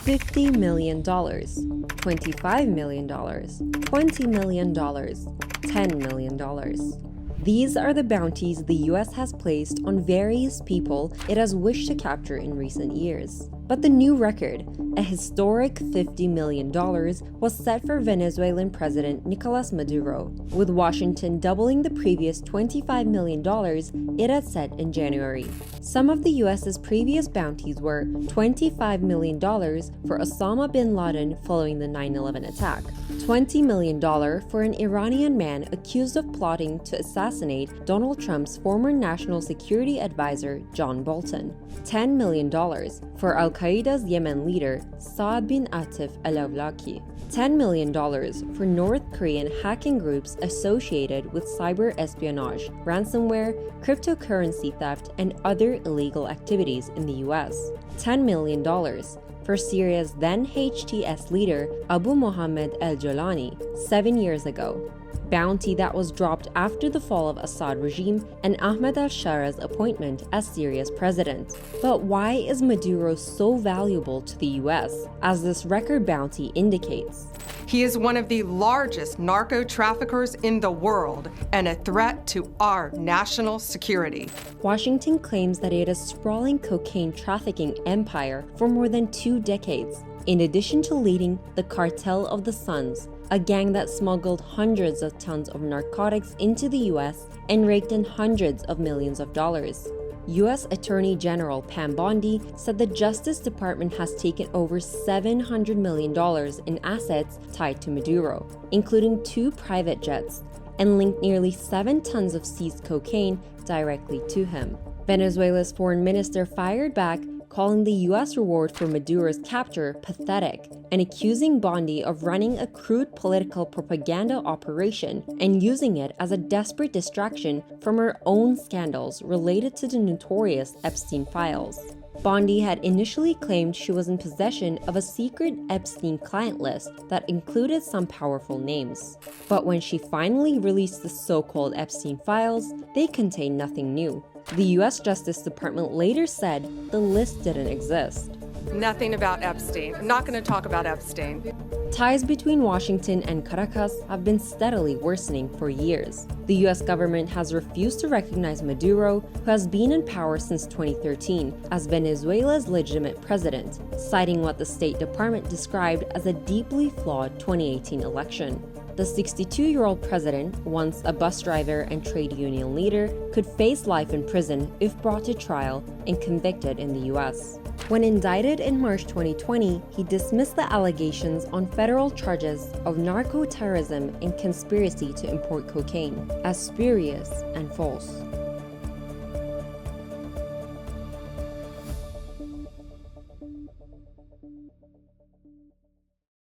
$50 million, $25 million, $20 million, $10 million. These are the bounties the US has placed on various people it has wished to capture in recent years. But the new record, a historic $50 million, was set for Venezuelan President Nicolas Maduro, with Washington doubling the previous $25 million it had set in January. Some of the US's previous bounties were $25 million for Osama bin Laden following the 9/11 attack, $20 million for an Iranian man accused of plotting to assassinate Donald Trump's former national security advisor John Bolton, $10 million for Al-Qaeda's Yemen leader Saad bin Atif al-Awlaki, $10 million for North Korean hacking groups associated with cyber espionage, ransomware, cryptocurrency theft, and other illegal activities in the US, $10 million for Syria's then HTS leader Abu Mohammed al-Jolani 7 years ago, bounty that was dropped after the fall of Assad regime and Ahmed al-Shara's appointment as Syria's president. But why is Maduro so valuable to the US, as this record bounty indicates? He is one of the largest narco-traffickers in the world and a threat to our national security. Washington claims that it had a sprawling cocaine trafficking empire for more than 2 decades, in addition to leading the Cartel of the Suns, a gang that smuggled hundreds of tons of narcotics into the US and raked in hundreds of millions of dollars. U.S. Attorney General Pam Bondi said the Justice Department has taken over $700 million in assets tied to Maduro, including 2 private jets, and linked nearly 7 tons of seized cocaine directly to him. Venezuela's foreign minister fired back, calling the U.S. reward for Maduro's capture pathetic, and accusing Bondi of running a crude political propaganda operation and using it as a desperate distraction from her own scandals related to the notorious Epstein files. Bondi had initially claimed she was in possession of a secret Epstein client list that included some powerful names. But when she finally released the so-called Epstein files, they contained nothing new. The U.S. Justice Department later said the list didn't exist. Nothing about Epstein. I'm not going to talk about Epstein. Ties between Washington and Caracas have been steadily worsening for years. The U.S. government has refused to recognize Maduro, who has been in power since 2013, as Venezuela's legitimate president, citing what the State Department described as a deeply flawed 2018 election. The 62-year-old president, once a bus driver and trade union leader, could face life in prison if brought to trial and convicted in the U.S. When indicted in March 2020, he dismissed the allegations on federal charges of narco-terrorism and conspiracy to import cocaine as spurious and false.